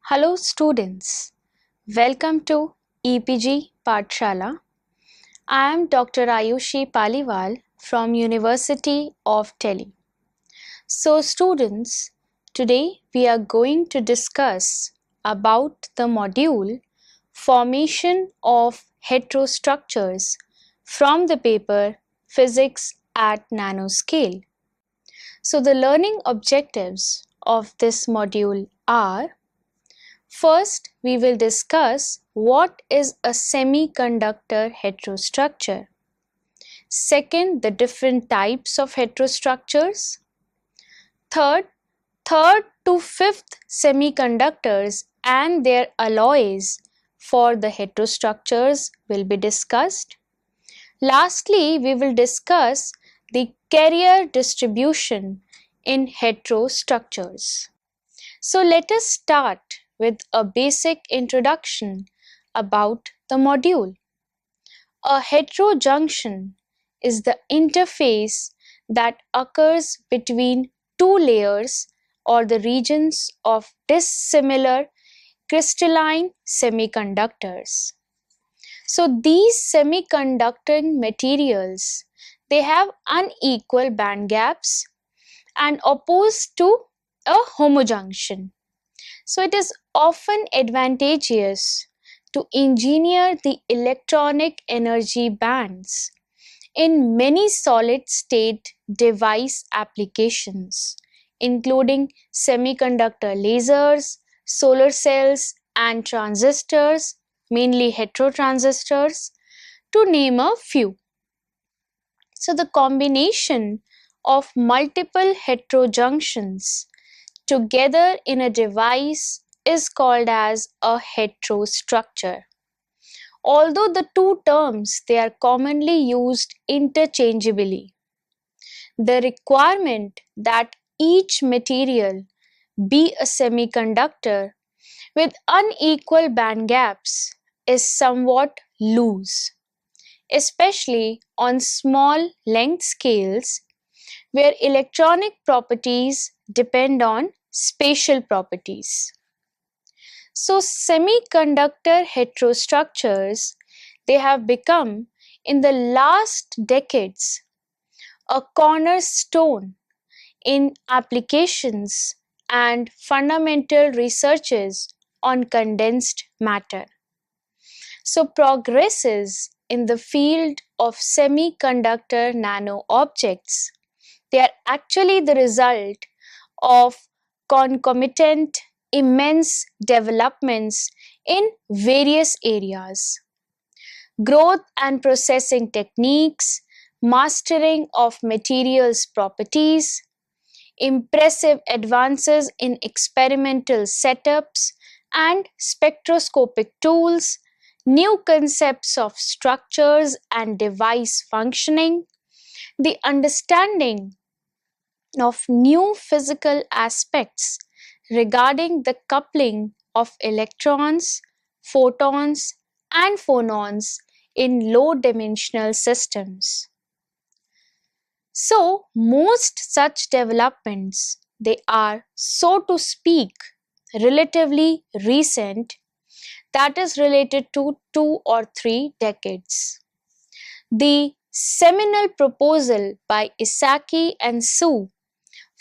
Hello students, welcome to EPG Pathshala. I am Dr. Ayushi Paliwal from University of Delhi. So students, today we are going to discuss about the module Formation of Heterostructures from the paper Physics at Nanoscale. So the learning objectives of this module are: first, we will discuss what is a semiconductor heterostructure. Second, the different types of heterostructures. Third to fifth semiconductors and their alloys for the heterostructures will be discussed. Lastly, we will discuss the carrier distribution in heterostructures. So let us start with a basic introduction about the module. A heterojunction is the interface that occurs between two layers or the regions of dissimilar crystalline semiconductors. So these semiconducting materials, they have unequal band gaps and opposed to a homojunction. So it is often advantageous to engineer the electronic energy bands in many solid-state device applications, including semiconductor lasers, solar cells, and transistors, mainly heterotransistors, to name a few. So the combination of multiple heterojunctions together in a device is called as a heterostructure. Although the two terms, they are commonly used interchangeably. The requirement that each material be a semiconductor with unequal band gaps is somewhat loose, especially on small length scales where electronic properties depend on spatial properties. So semiconductor heterostructures, they have become in the last decades a cornerstone in applications and fundamental researches on condensed matter. So progresses in the field of semiconductor nano objects, they are actually the result of concomitant immense developments in various areas. Growth and processing techniques, mastering of materials properties, impressive advances in experimental setups and spectroscopic tools, new concepts of structures and device functioning, the understanding of new physical aspects regarding the coupling of electrons, photons, and phonons in low-dimensional systems. So, most such developments, they are, so to speak, relatively recent, that is related to 2 or 3 decades. The seminal proposal by Isaki and Su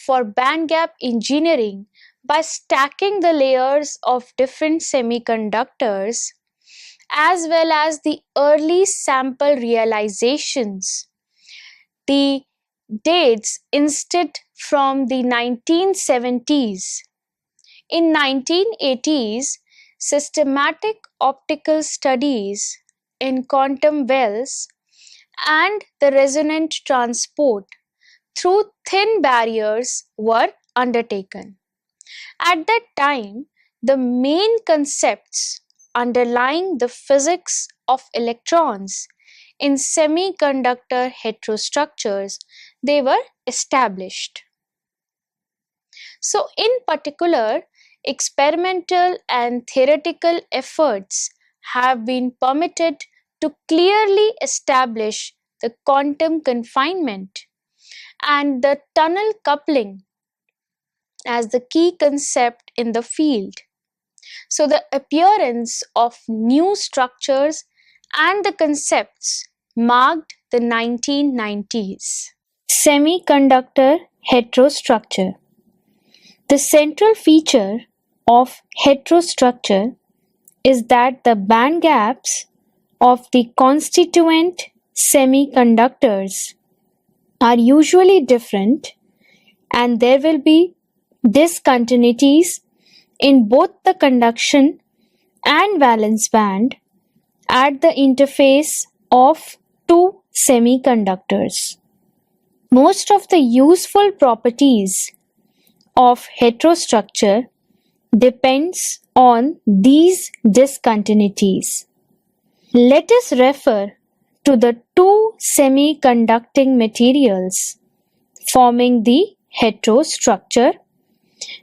for band gap engineering by stacking the layers of different semiconductors, as well as the early sample realizations. The dates instead from the 1970s. In 1980s, systematic optical studies in quantum wells and the resonant transport through thin barriers were undertaken. At that time, the main concepts underlying the physics of electrons in semiconductor heterostructures, they were established. So in particular, experimental and theoretical efforts have been permitted to clearly establish the quantum confinement and the tunnel coupling as the key concept in the field. So the appearance of new structures and the concepts marked the 1990s. Semiconductor heterostructure. The central feature of heterostructure is that the band gaps of the constituent semiconductors are usually different, and there will be discontinuities in both the conduction and valence band at the interface of two semiconductors. Most of the useful properties of heterostructure depends on these discontinuities. Let us refer to the two semiconducting materials forming the heterostructure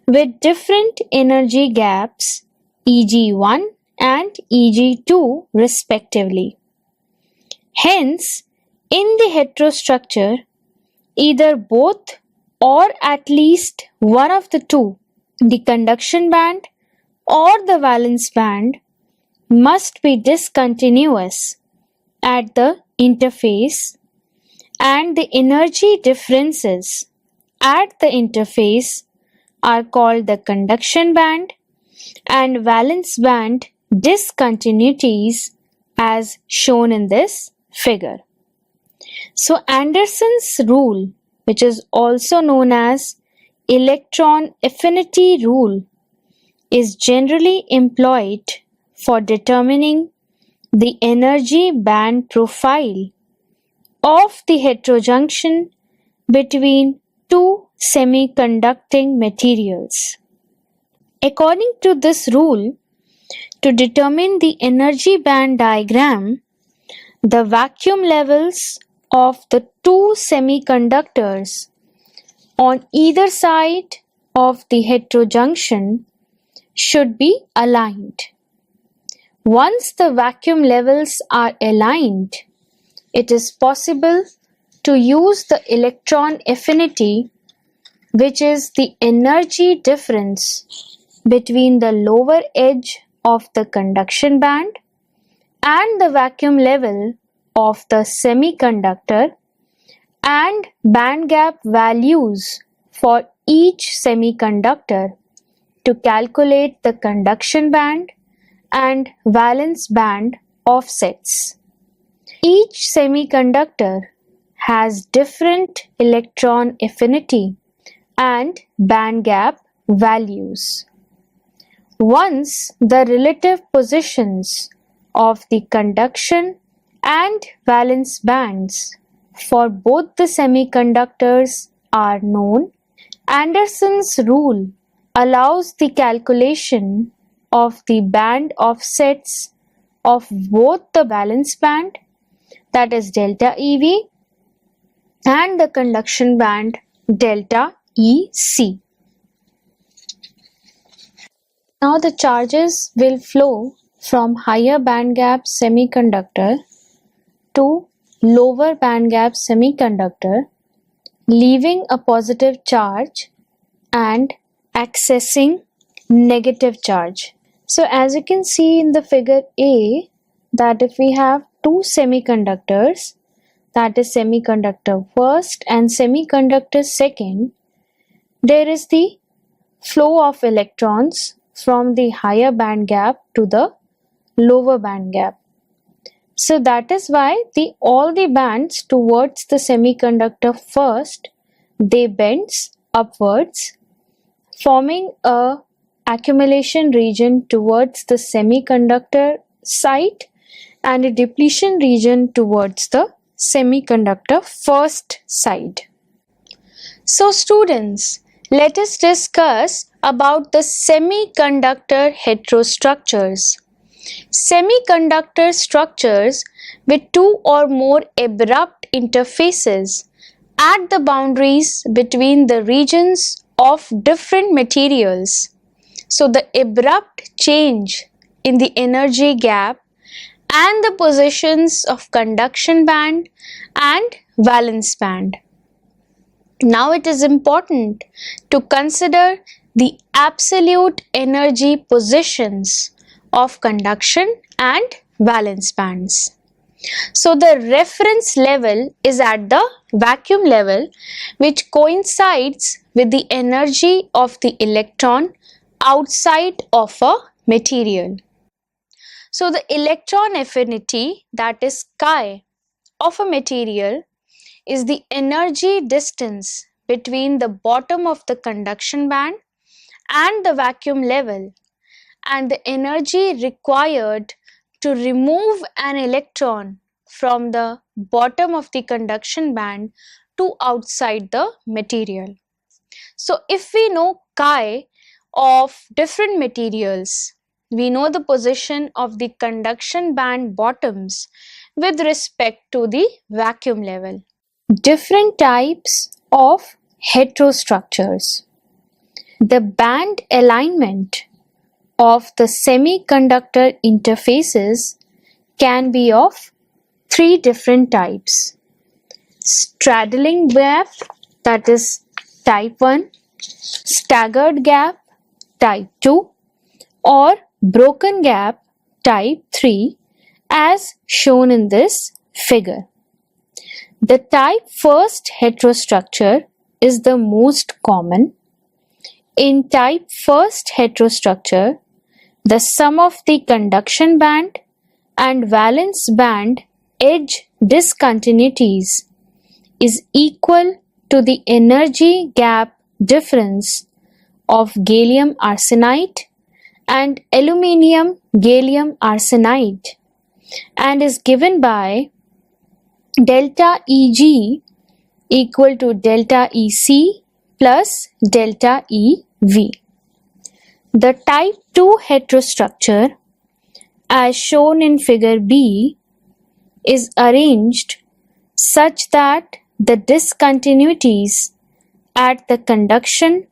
with different energy gaps Eg1 and Eg2 respectively. Hence, in the heterostructure, either both or at least one of the two, the conduction band or the valence band, must be discontinuous at the interface, and the energy differences at the interface are called the conduction band and valence band discontinuities as shown in this figure. So Anderson's rule, which is also known as electron affinity rule, is generally employed for determining the energy band profile of the heterojunction between two semiconducting materials. According to this rule, to determine the energy band diagram, the vacuum levels of the two semiconductors on either side of the heterojunction should be aligned. Once the vacuum levels are aligned, it is possible to use the electron affinity, which is the energy difference between the lower edge of the conduction band and the vacuum level of the semiconductor, and band gap values for each semiconductor to calculate the conduction band and valence band offsets. Each semiconductor has different electron affinity and band gap values. Once the relative positions of the conduction and valence bands for both the semiconductors are known, Anderson's rule allows the calculation of the band offsets of both the valence band, that is delta EV, and the conduction band delta EC. Now the charges will flow from higher band gap semiconductor to lower band gap semiconductor, leaving a positive charge and accessing negative charge. So as you can see in the figure A, that if we have two semiconductors, that is semiconductor first and semiconductor second, there is the flow of electrons from the higher band gap to the lower band gap. So that is why all the bands towards the semiconductor first, they bends upwards, forming a accumulation region towards the semiconductor side and a depletion region towards the semiconductor first side. So students, let us discuss about the semiconductor heterostructures. Semiconductor structures with two or more abrupt interfaces at the boundaries between the regions of different materials. So the abrupt change in the energy gap and the positions of conduction band and valence band. Now it is important to consider the absolute energy positions of conduction and valence bands. So the reference level is at the vacuum level, which coincides with the energy of the electron outside of a material. So the electron affinity, that is chi, of a material is the energy distance between the bottom of the conduction band and the vacuum level, and the energy required to remove an electron from the bottom of the conduction band to outside the material. So if we know chi of different materials, we know the position of the conduction band bottoms with respect to the vacuum level. Different types of heterostructures. The band alignment of the semiconductor interfaces can be of three different types: straddling gap, that is type 1, staggered gap, type 2, or broken gap, type 3, as shown in this figure. The type 1st heterostructure is the most common. In type 1st heterostructure, the sum of the conduction band and valence band edge discontinuities is equal to the energy gap difference of gallium arsenide and aluminium gallium arsenide, and is given by delta Eg equal to delta Ec plus delta Ev. The type 2 heterostructure, as shown in figure B, is arranged such that the discontinuities at the conduction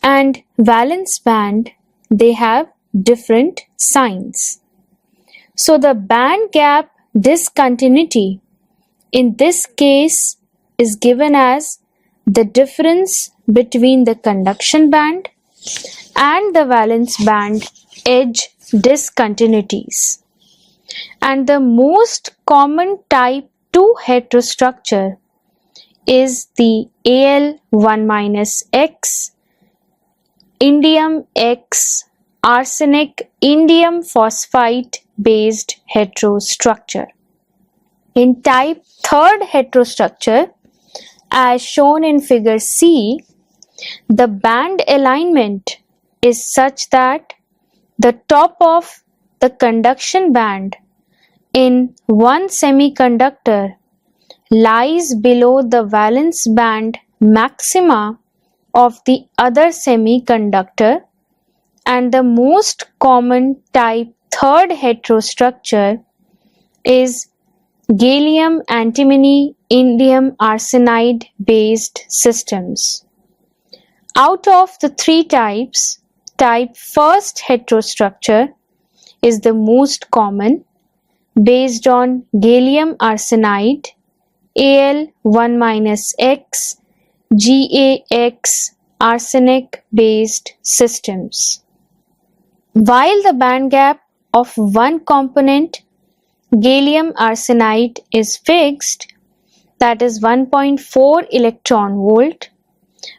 and valence band, they have different signs. So the band gap discontinuity in this case is given as the difference between the conduction band and the valence band edge discontinuities. And the most common type 2 heterostructure is the Al1-X indium X arsenic indium phosphide based heterostructure. In type 3rd heterostructure, as shown in figure C, the band alignment is such that the top of the conduction band in one semiconductor lies below the valence band maxima of the other semiconductor, and the most common type 3rd heterostructure is gallium antimony indium arsenide based systems. Out of the three types, type 1st heterostructure is the most common, based on gallium arsenide, Al1-X, GaX arsenic based systems. While the band gap of one component, gallium arsenide, is fixed, that is 1.4 electron volt,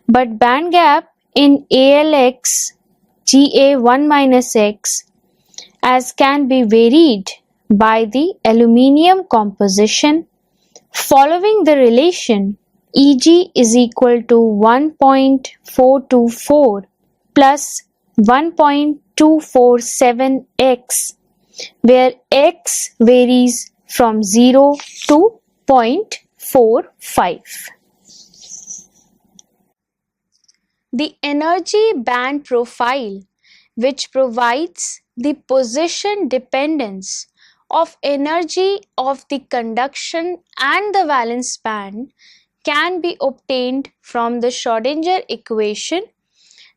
but band gap in AlX, Ga1-X, as can be varied by the aluminium composition following the relation Eg is equal to 1.424 plus 1.247x, where x varies from 0 to 0.45. The energy band profile, which provides the position dependence of energy of the conduction and the valence band, can be obtained from the Schrödinger equation,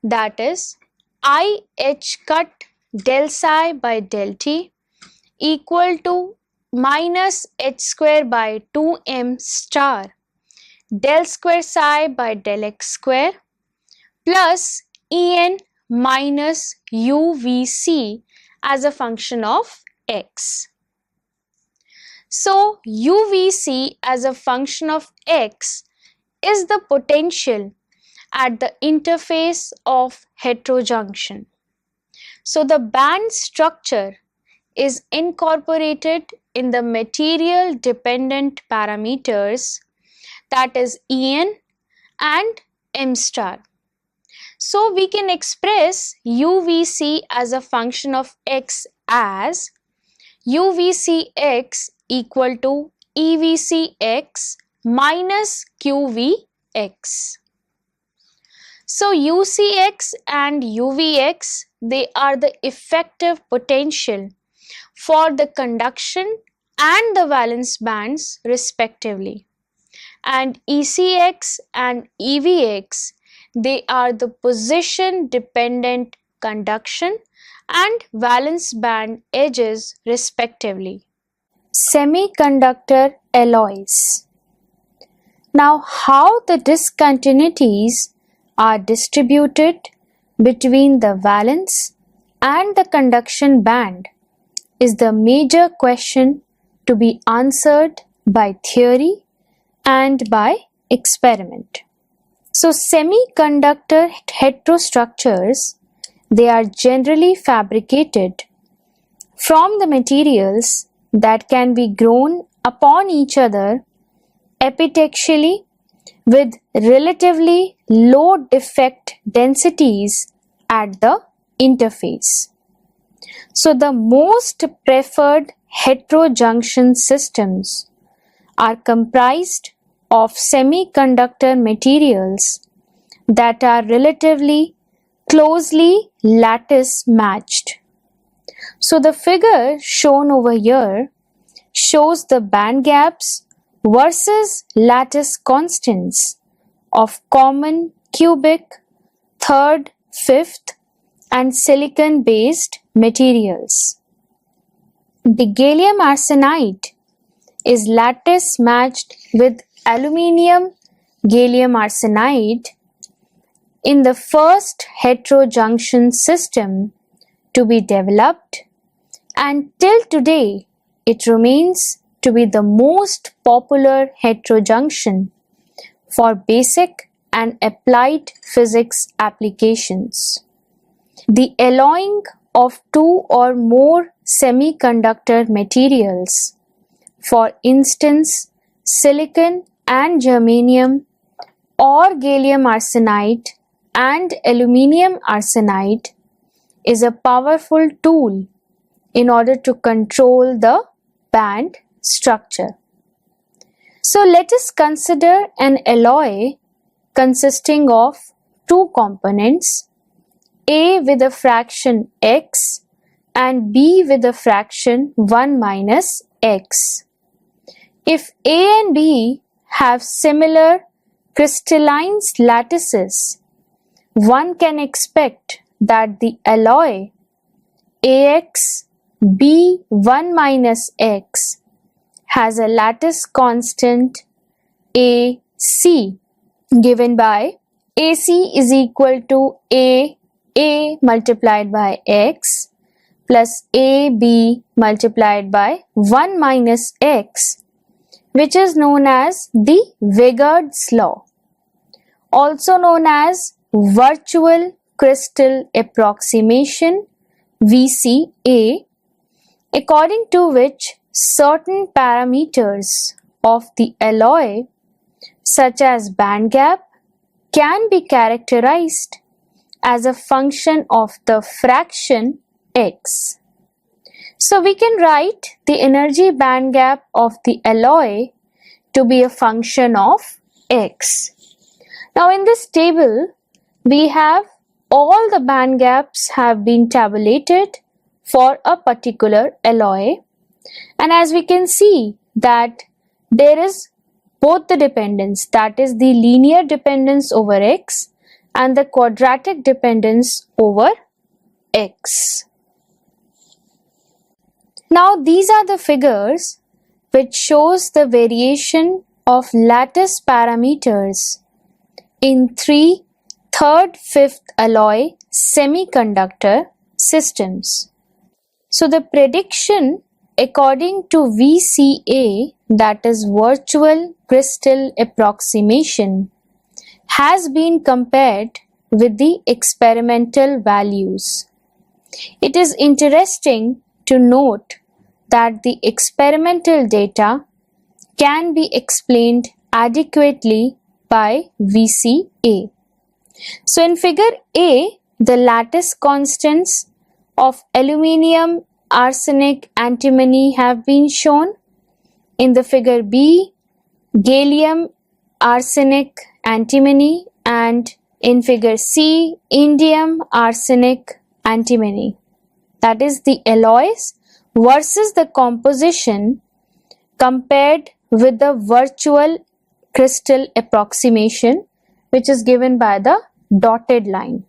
that is I h cut del psi by del t equal to minus h square by 2m star del square psi by del x square plus En minus UVC as a function of x. So UVC as a function of x is the potential at the interface of heterojunction. So the band structure is incorporated in the material dependent parameters, that is En and M star. So we can express UVC as a function of x as UVCx equal to EVCx minus QVx. So UCx and UVx, they are the effective potential for the conduction and the valence bands respectively, and ECx and EVx, they are the position dependent conduction and valence band edges respectively. Semiconductor alloys. Now, how the discontinuities are distributed between the valence and the conduction band is the major question to be answered by theory and by experiment. So semiconductor heterostructures, they are generally fabricated from the materials that can be grown upon each other epitaxially with relatively low defect densities at the interface. So the most preferred heterojunction systems are comprised of semiconductor materials that are relatively closely lattice matched. So the figure shown over here shows the band gaps versus lattice constants of common cubic, third, fifth and silicon based materials. The gallium arsenide is lattice matched with aluminium gallium arsenide in the first heterojunction system to be developed, and till today it remains to be the most popular heterojunction for basic and applied physics applications. The alloying of two or more semiconductor materials, for instance silicon and germanium, or gallium arsenide and aluminium arsenide, is a powerful tool in order to control the band structure. So let us consider an alloy consisting of two components, A with a fraction x and B with a fraction 1 minus x. If A and B have similar crystalline lattices, one can expect that the alloy AX B1 minus x has a lattice constant AC given by AC is equal to A multiplied by x plus AB multiplied by 1 minus x, which is known as the Vegard's law, also known as virtual crystal approximation VCA, according to which certain parameters of the alloy such as band gap can be characterized as a function of the fraction x. So we can write the energy band gap of the alloy to be a function of x. Now in this table we have all the band gaps have been tabulated for a particular alloy, and as we can see that there is both the dependence, that is the linear dependence over x and the quadratic dependence over x. Now these are the figures which shows the variation of lattice parameters in 3 third, fifth alloy semiconductor systems. So the prediction according to VCA, that is virtual crystal approximation, has been compared with the experimental values. It is interesting to note that the experimental data can be explained adequately by VCA. So in figure A, the lattice constants of aluminium, arsenic, antimony have been shown. In the figure B, gallium, arsenic, antimony, and in figure C, indium, arsenic, antimony. That is the alloys versus the composition compared with the virtual crystal approximation, which is given by the dotted line.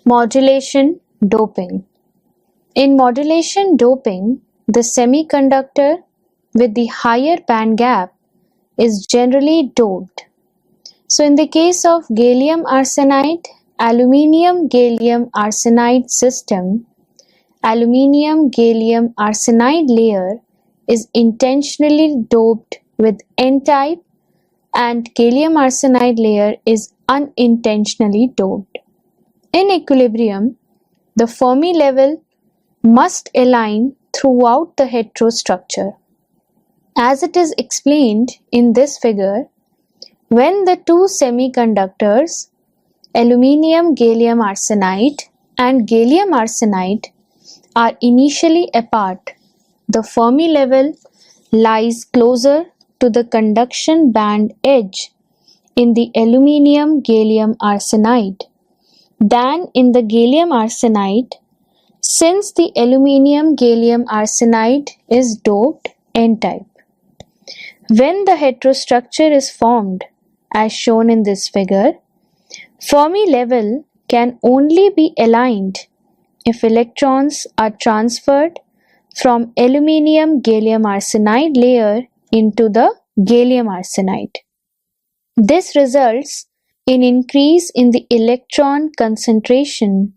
Modulation doping. In modulation doping, the semiconductor with the higher band gap is generally doped. So in the case of gallium arsenide, aluminium gallium arsenide system, aluminium gallium arsenide layer is intentionally doped with N-type and gallium arsenide layer is unintentionally doped. In equilibrium, the Fermi level must align throughout the heterostructure. As it is explained in this figure, when the two semiconductors, aluminium gallium arsenide and gallium arsenide, are initially apart, the Fermi level lies closer to the conduction band edge in the aluminium gallium arsenide than in the gallium arsenide, since the aluminium gallium arsenide is doped N-type. When the heterostructure is formed, as shown in this figure, Fermi level can only be aligned if electrons are transferred from aluminium gallium arsenide layer into the gallium arsenide. This results in increase in the electron concentration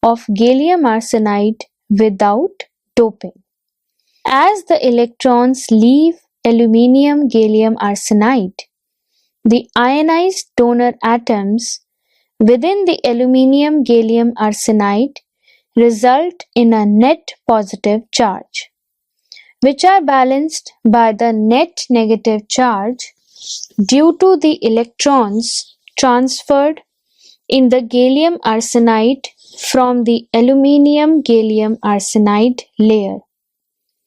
of gallium arsenide without doping. As the electrons leave aluminium gallium arsenide, the ionized donor atoms within the aluminium gallium arsenide result in a net positive charge, which are balanced by the net negative charge due to the electrons transferred in the gallium arsenide from the aluminium gallium arsenide layer.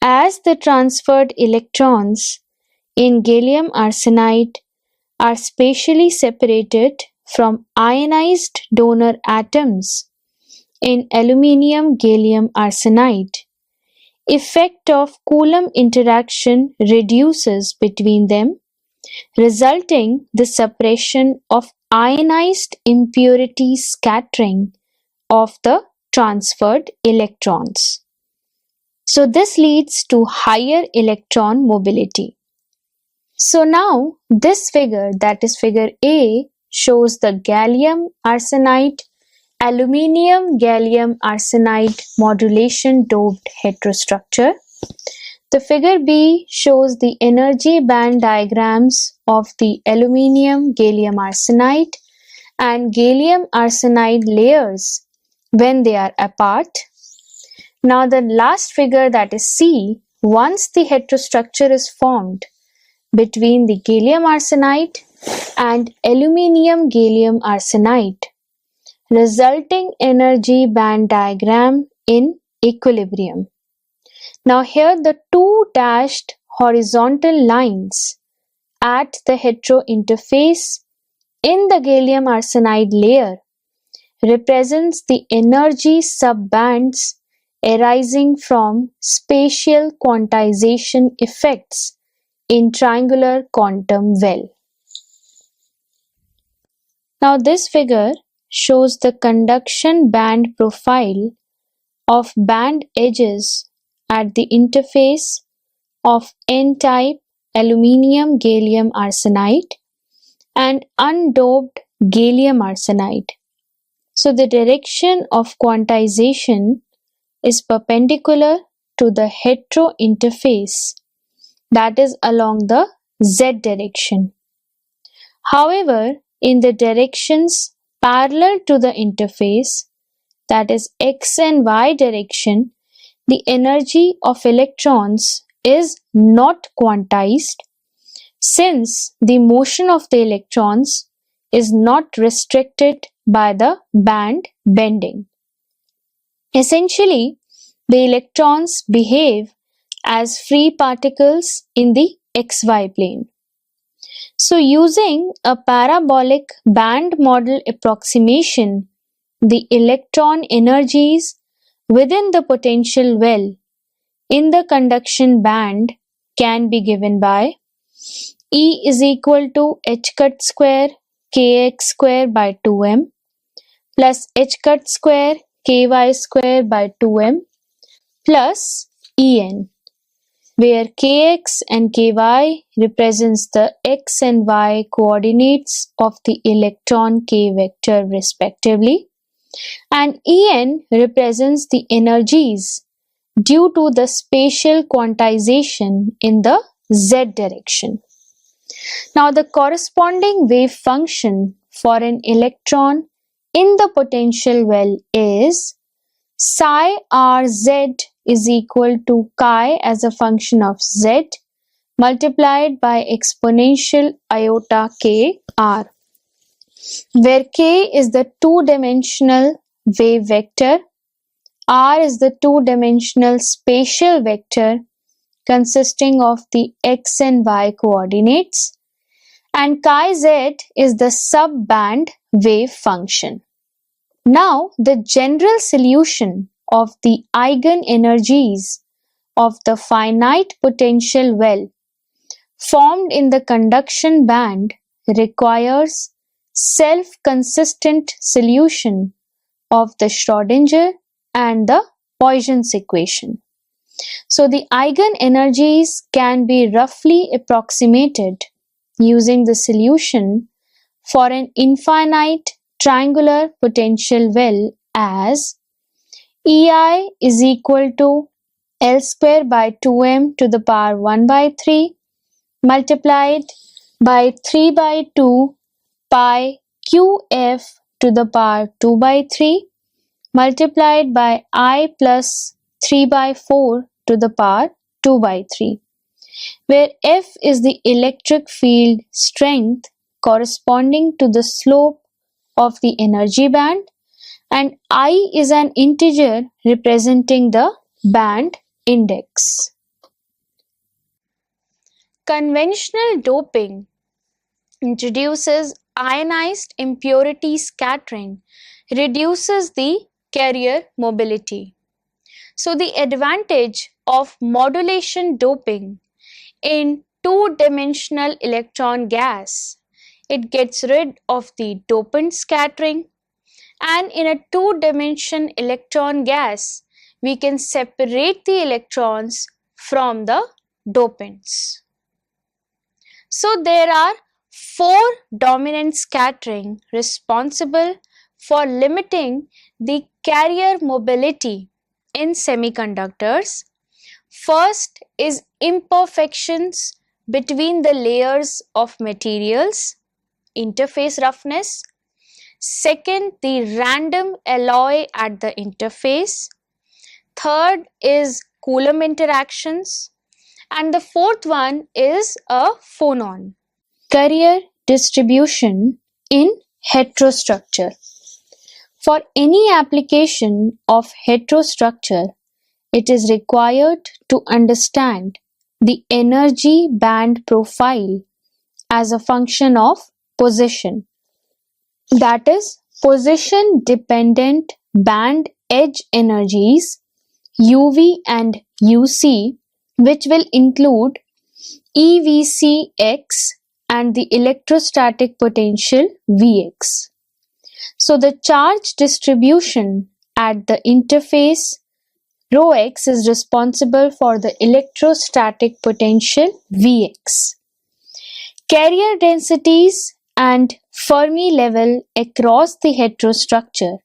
As the transferred electrons in gallium arsenide are spatially separated from ionized donor atoms in aluminium gallium arsenide, effect of Coulomb interaction reduces between them, resulting the suppression of ionized impurity scattering of the transferred electrons. So this leads to higher electron mobility. So now this figure, that is figure A, shows the gallium arsenide, aluminium gallium arsenide modulation doped heterostructure. The figure B shows the energy band diagrams of the aluminium gallium arsenide and gallium arsenide layers when they are apart. Now the last figure, that is C, once the heterostructure is formed between the gallium arsenide and aluminium gallium arsenide, resulting energy band diagram in equilibrium. Now here the two dashed horizontal lines at the hetero interface in the gallium arsenide layer represents the energy subbands arising from spatial quantization effects in triangular quantum well. Now this figure shows the conduction band profile of band edges at the interface of N-type aluminium gallium arsenide and undoped gallium arsenide. So the direction of quantization is perpendicular to the hetero interface, that is along the z direction. However, in the directions parallel to the interface, that is x and y direction, the energy of electrons is not quantized, since the motion of the electrons is not restricted by the band bending. Essentially, the electrons behave as free particles in the xy plane. So using a parabolic band model approximation, the electron energies within the potential well in the conduction band can be given by E is equal to h cut square kx square by 2m plus h cut square ky square by 2m plus En, where kx and ky represents the x and y coordinates of the electron k vector respectively, and En represents the energies due to the spatial quantization in the z direction. Now the corresponding wave function for an electron in the potential well is psi rz is equal to chi as a function of z multiplied by exponential iota k r, where k is the two-dimensional wave vector, r is the two-dimensional spatial vector consisting of the x and y coordinates, and chi z is the subband wave function. Now, the general solution of the eigenenergies of the finite potential well formed in the conduction band requires self-consistent solution of the Schrödinger and the Poisson's equation. So the eigenenergies can be roughly approximated using the solution for an infinite triangular potential well as EI is equal to L square by 2m to the power 1 by 3 multiplied by 3 by 2 pi QF to the power 2 by 3 multiplied by I plus 3 by 4 to the power 2 by 3, where F is the electric field strength corresponding to the slope of the energy band, and I is an integer representing the band index. Conventional doping introduces ionized impurity scattering, reduces the carrier mobility. So the advantage of modulation doping in two-dimensional electron gas, it gets rid of the dopant scattering, and in a two-dimension electron gas, we can separate the electrons from the dopants. So there are four dominant scattering responsible for limiting the carrier mobility in semiconductors. First is imperfections between the layers of materials, interface roughness. Second, the random alloy at the interface. Third is Coulomb interactions. And the fourth one is a phonon. Carrier distribution in heterostructure. For any application of heterostructure, it is required to understand the energy band profile as a function of position. That is, position dependent band edge energies UV and UC, which will include EVCX and the electrostatic potential Vx. So the charge distribution at the interface ρx is responsible for the electrostatic potential Vx. Carrier densities and Fermi level across the heterostructure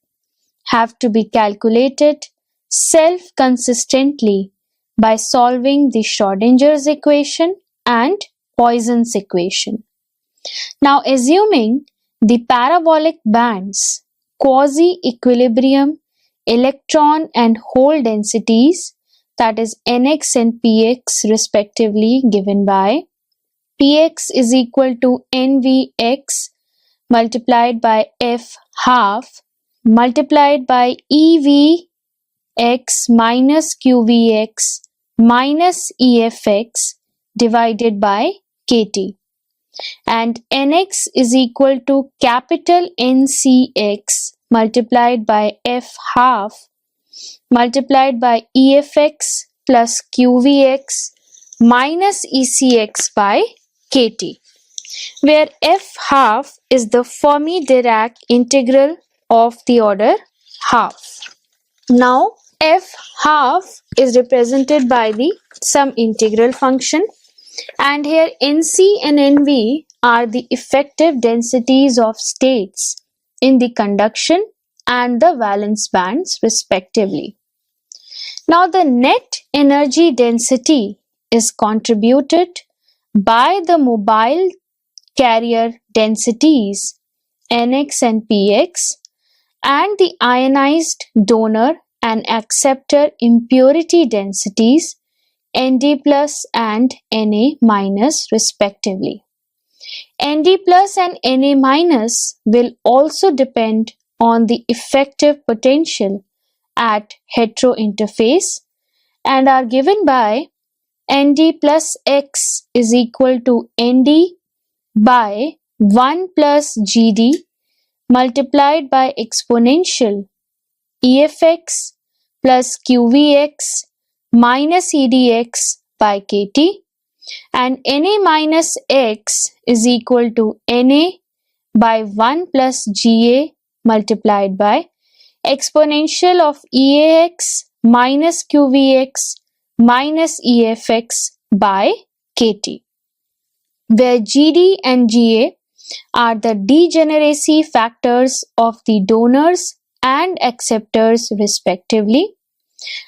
have to be calculated self-consistently by solving the Schrodinger's equation and Poisson's equation. Now, assuming the parabolic bands, quasi-equilibrium electron and hole densities, that is nx and px respectively, given by px is equal to nvx multiplied by f half multiplied by evx minus qvx minus efx divided by kt, and nx is equal to capital NCx multiplied by f half multiplied by efx plus qvx minus ecx by kt, where f half is the Fermi-Dirac integral of the order half. Now, f half is represented by the some integral function, and here Nc and Nv are the effective densities of states in the conduction and the valence bands respectively. Now, the net energy density is contributed by the mobile carrier densities Nx and Px and the ionized donor and acceptor impurity densities Nd plus and Na minus respectively. Nd plus and Na minus will also depend on the effective potential at heterointerface and are given by Nd plus x is equal to Nd by 1 plus Gd multiplied by exponential Efx plus Qvx minus Edx by kt, and Na minus x is equal to Na by 1 plus Ga multiplied by exponential of Eax minus Qvx minus Efx by kt, where Gd and Ga are the degeneracy factors of the donors and acceptors respectively,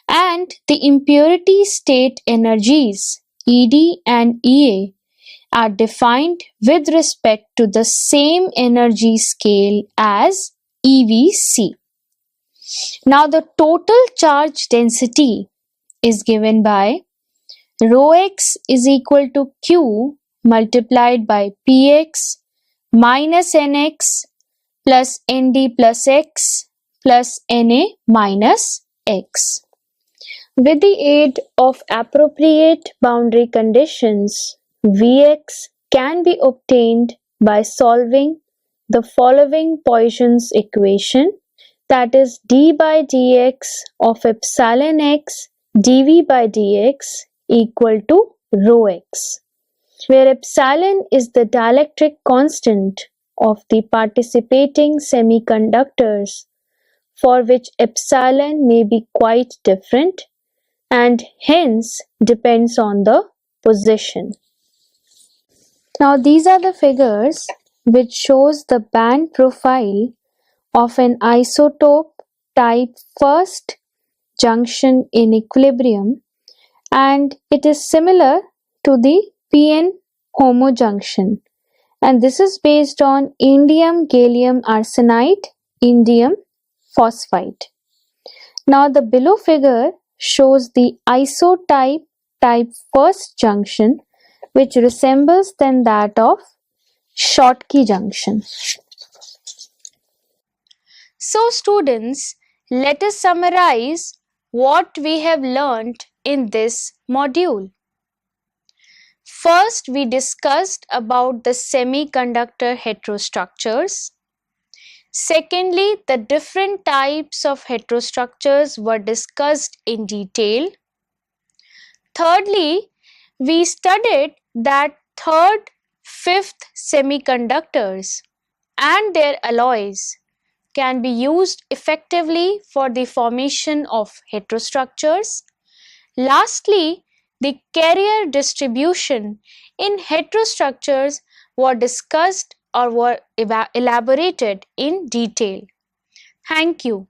and the impurity state energies Ed and Ea are defined with respect to the same energy scale as EVC. Now, the total charge density is given by rho x is equal to Q multiplied by Px minus Nx plus Nd plus x plus Na minus x. With the aid of appropriate boundary conditions, Vx can be obtained by solving the following Poisson's equation, that is d by dx of epsilon x dv by dx equal to rho x, where epsilon is the dielectric constant of the participating semiconductors, for which epsilon may be quite different and hence depends on the position. Now, these are the figures which shows the band profile of an isotope type first junction in equilibrium, and it is similar to the PN homo junction, and this is based on indium gallium arsenide indium phosphide. Now, the below figure shows the isotype type first junction, which resembles then that of Schottky junction. So students, let us summarize what we have learned in this module. First, we discussed about the semiconductor heterostructures. Secondly, the different types of heterostructures were discussed in detail. Thirdly, we studied that third, fifth semiconductors and their alloys can be used effectively for the formation of heterostructures. Lastly, the carrier distribution in heterostructures were discussed or were elaborated in detail. Thank you.